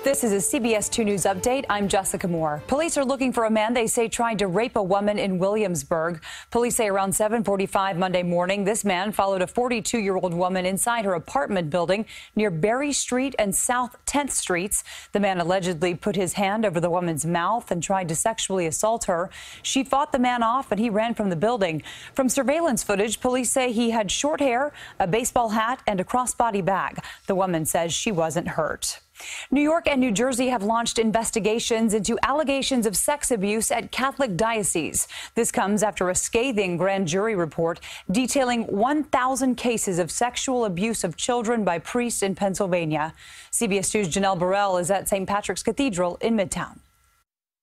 This is a CBS2 News update. I'm Jessica Moore. Police are looking for a man they say tried to rape a woman in Williamsburg. Police say around 7:45 Monday morning, this man followed a 42-year-old woman inside her apartment building near Berry Street and South 10th Streets. The man allegedly put his hand over the woman's mouth and tried to sexually assault her. She fought the man off and he ran from the building. From surveillance footage, police say he had short hair, a baseball hat, and a crossbody bag. The woman says she wasn't hurt. New York and New Jersey have launched investigations into allegations of sex abuse at Catholic dioceses. This comes after a scathing grand jury report detailing 1,000 cases of sexual abuse of children by priests in Pennsylvania. CBS 2's Janelle Burrell is at St. Patrick's Cathedral in Midtown.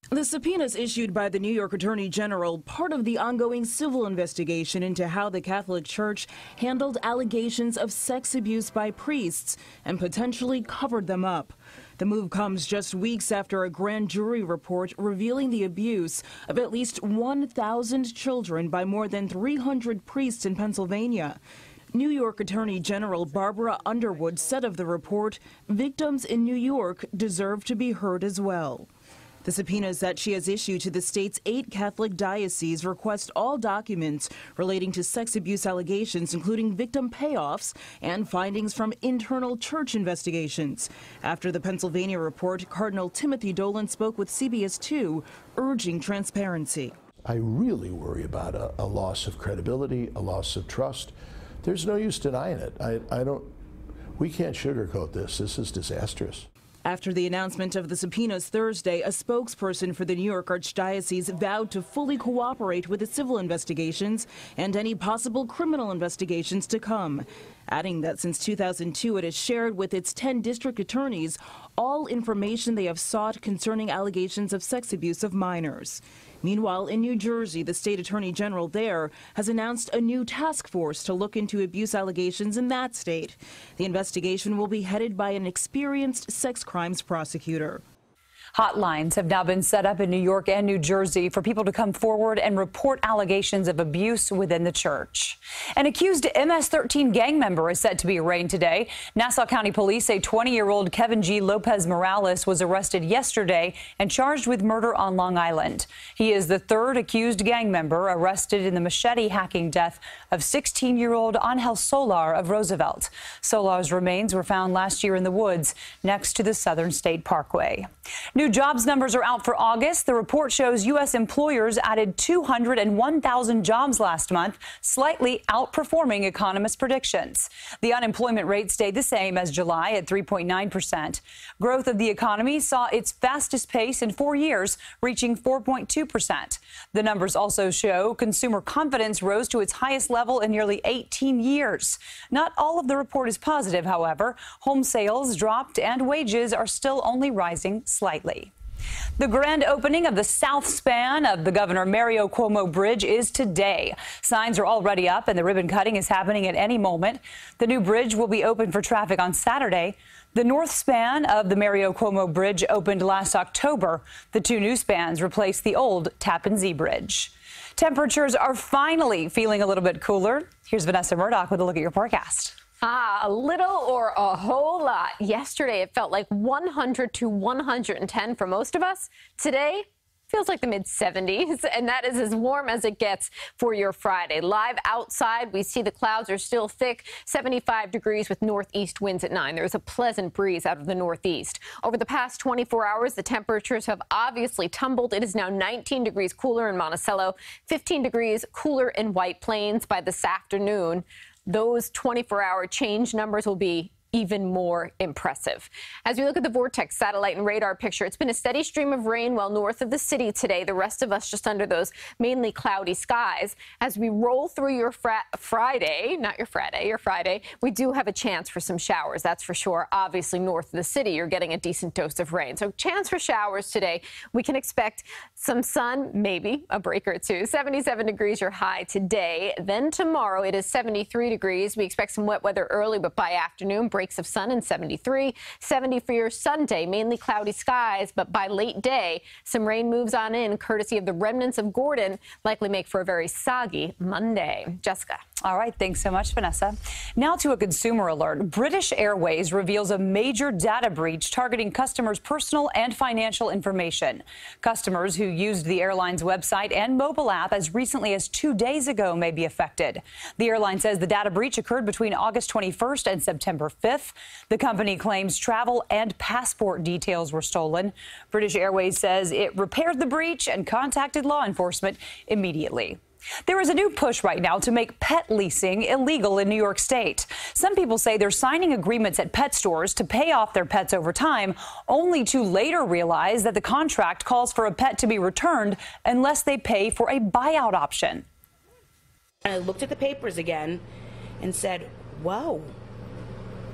The subpoenas issued by the New York Attorney General, part of the ongoing civil investigation into how the Catholic Church handled allegations of sex abuse by priests and potentially covered them up. The move comes just weeks after a grand jury report revealing the abuse of at least 1,000 children by more than 300 priests in Pennsylvania. New York Attorney General Barbara Underwood said of the report, victims in New York deserve to be heard as well. The subpoenas that she has issued to the state's 8 Catholic dioceses request all documents relating to sex abuse allegations, including victim payoffs and findings from internal church investigations. After the Pennsylvania report, Cardinal Timothy Dolan spoke with CBS2, urging transparency. I really worry about a loss of credibility, a loss of trust. There's no use denying it. We can't sugarcoat this. This is disastrous. After the announcement of the subpoenas Thursday, a spokesperson for the New York Archdiocese vowed to fully cooperate with the civil investigations and any possible criminal investigations to come, adding that since 2002 it has shared with its 10 district attorneys all information they have sought concerning allegations of sex abuse of minors. Meanwhile, in New Jersey, the state attorney general there has announced a new task force to look into abuse allegations in that state. The investigation will be headed by an experienced sex crimes prosecutor. Hotlines have now been set up in New York and New Jersey for people to come forward and report allegations of abuse within the church. An accused MS-13 gang member is set to be arraigned today. Nassau County Police say 20-year-old Kevin G. Lopez Morales was arrested yesterday and charged with murder on Long Island. He is the 3rd accused gang member arrested in the machete-hacking death of 16-year-old Angel Solar of Roosevelt. Solar's remains were found last year in the woods next to the Southern State Parkway. New jobs numbers are out for August. The report shows U.S. employers added 201,000 jobs last month, slightly outperforming economists' predictions. The unemployment rate stayed the same as July at 3.9%. Growth of the economy saw its fastest pace in 4 years, reaching 4.2%. The numbers also show consumer confidence rose to its highest level in nearly 18 years. Not all of the report is positive, however. Home sales dropped and wages are still only rising slightly. The grand opening of the south span of the Governor Mario Cuomo Bridge is today. Signs are already up and the ribbon cutting is happening at any moment. The new bridge will be open for traffic on Saturday. The north span of the Mario Cuomo Bridge opened last October. The 2 new spans replace the old Tappan Zee Bridge. Temperatures are finally feeling a little bit cooler. Here's Vanessa Murdock with a look at your forecast. A little or a whole lot. Yesterday, it felt like 100 to 110 for most of us. Today, feels like the mid-70s, and that is as warm as it gets for your Friday. Live outside, we see the clouds are still thick, 75 degrees with northeast winds at 9. There's a pleasant breeze out of the northeast. Over the past 24 hours, the temperatures have obviously tumbled. It is now 19 degrees cooler in Monticello, 15 degrees cooler in White Plains. By this afternoon, those 24-hour change numbers will be even more impressive. As we look at the vortex satellite and radar picture, it's been a steady stream of rain well north of the city today. The rest of us just under those mainly cloudy skies. As we roll through your Friday, we do have a chance for some showers. That's for sure. Obviously, north of the city, you're getting a decent dose of rain. So chance for showers today. We can expect some sun, maybe a break or two. 77 degrees your high today. Then tomorrow, it is 73 degrees. We expect some wet weather early, but by afternoon, break breaks of sun and 73. 70 for your Sunday, mainly cloudy skies, but by late day, some rain moves on in, courtesy of the remnants of Gordon, likely make for a very soggy Monday. Jessica. All right, thanks so much, Vanessa. Now to a consumer alert. British Airways reveals a major data breach targeting customers' personal and financial information. Customers who used the airline's website and mobile app as recently as 2 days ago may be affected. The airline says the data breach occurred between August 21st and September 5th. The company claims travel and passport details were stolen. British Airways says it repaired the breach and contacted law enforcement immediately. There is a new push right now to make pet leasing illegal in New York State. Some people say they're signing agreements at pet stores to pay off their pets over time, only to later realize that the contract calls for a pet to be returned unless they pay for a buyout option. I looked at the papers again and said, whoa,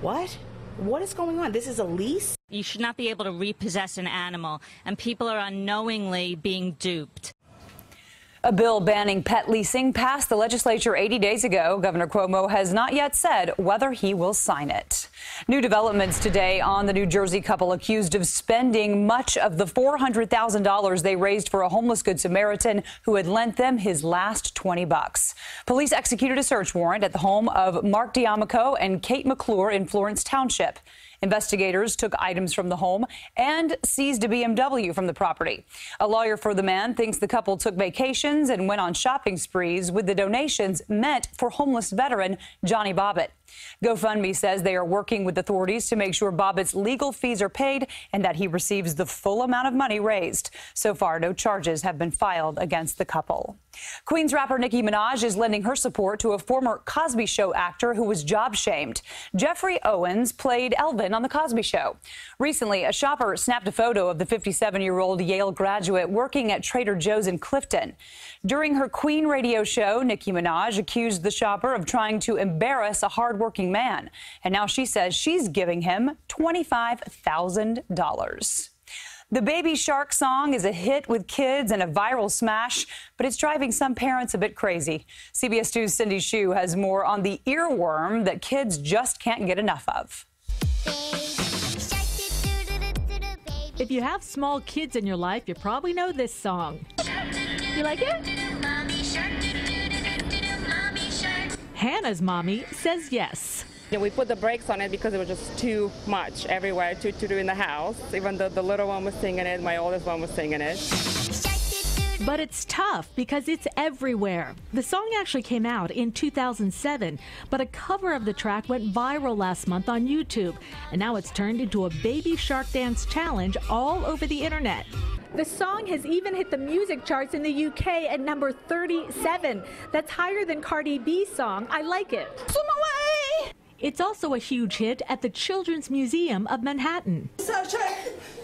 what? What is going on? This is a lease? You should not be able to repossess an animal, and people are unknowingly being duped. A bill banning pet leasing passed the legislature 80 days ago. Governor Cuomo has not yet said whether he will sign it. New developments today on the New Jersey couple accused of spending much of the $400,000 they raised for a homeless Good Samaritan who had lent them his last $20. Police executed a search warrant at the home of Mark D'Amico and Kate McClure in Florence Township. Investigators took items from the home and seized a BMW from the property. A lawyer for the man thinks the couple took vacations and went on shopping sprees with the donations meant for homeless veteran Johnny Bobbitt. GoFundMe says they are working with authorities to make sure Bobbitt's legal fees are paid and that he receives the full amount of money raised. So far, no charges have been filed against the couple. Queens rapper Nicki Minaj is lending her support to a former Cosby Show actor who was job shamed. Jeffrey Owens played Elvin on The Cosby Show. Recently, a shopper snapped a photo of the 57-year-old Yale graduate working at Trader Joe's in Clifton. During her Queen radio show, Nicki Minaj accused the shopper of trying to embarrass a hardworking man. And now she says she's giving him $25,000. The Baby Shark song is a hit with kids and a viral smash, but it's driving some parents a bit crazy. CBS2's Cindy Hsu has more on the earworm that kids just can't get enough of. If you have small kids in your life, you probably know this song. You like it? Hannah's mommy says yes. Yeah, we put the brakes on it because it was just too much everywhere to do in the house. Even though the little one was singing it, my oldest one was singing it. But it's tough because it's everywhere. The song actually came out in 2007, but a cover of the track went viral last month on YouTube, and now it's turned into a baby shark dance challenge all over the internet. The song has even hit the music charts in the UK at number 37. That's higher than Cardi B's song, I Like It. Swim away! It's also a huge hit at the Children's Museum of Manhattan.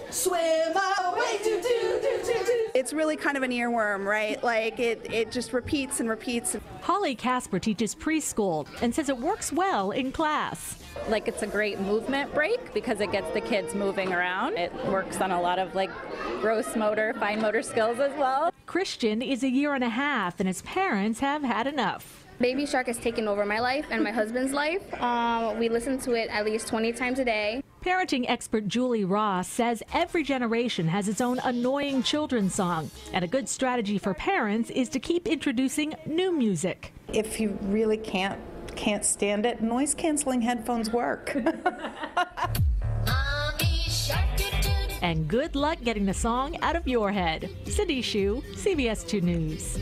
Swim away, do, do, do, do, do. It's really kind of an earworm, right? Like it just repeats and repeats. Holly Casper teaches preschool and says it works well in class. Like, it's a great movement break because it gets the kids moving around. It works on a lot of gross motor, fine motor skills as well. Christian is a year and a half and his parents have had enough. Baby Shark has taken over my life and my husband's life. We listen to it at least 20 times a day. Parenting expert Julie Ross says every generation has its own annoying children's song, and a good strategy for parents is to keep introducing new music. If you really can't stand it, noise-canceling headphones work. And good luck getting the song out of your head. Cindy Hsu, CBS 2 News.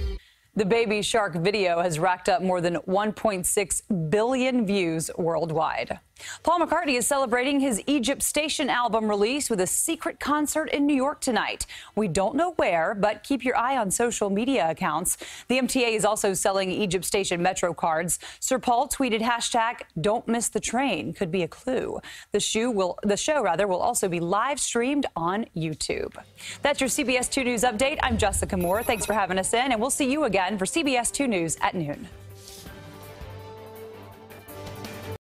The Baby Shark video has racked up more than 1.6 billion views worldwide. Paul McCartney is celebrating his Egypt Station album release with a secret concert in New York tonight. We don't know where, but keep your eye on social media accounts. The MTA is also selling Egypt Station Metro cards. Sir Paul tweeted #Don't miss the train. Could be a clue. The show will also be live streamed on YouTube. That's your CBS 2 News update. I'm Jessica Moore. Thanks for having us in, and we'll see you again for CBS 2 News at noon.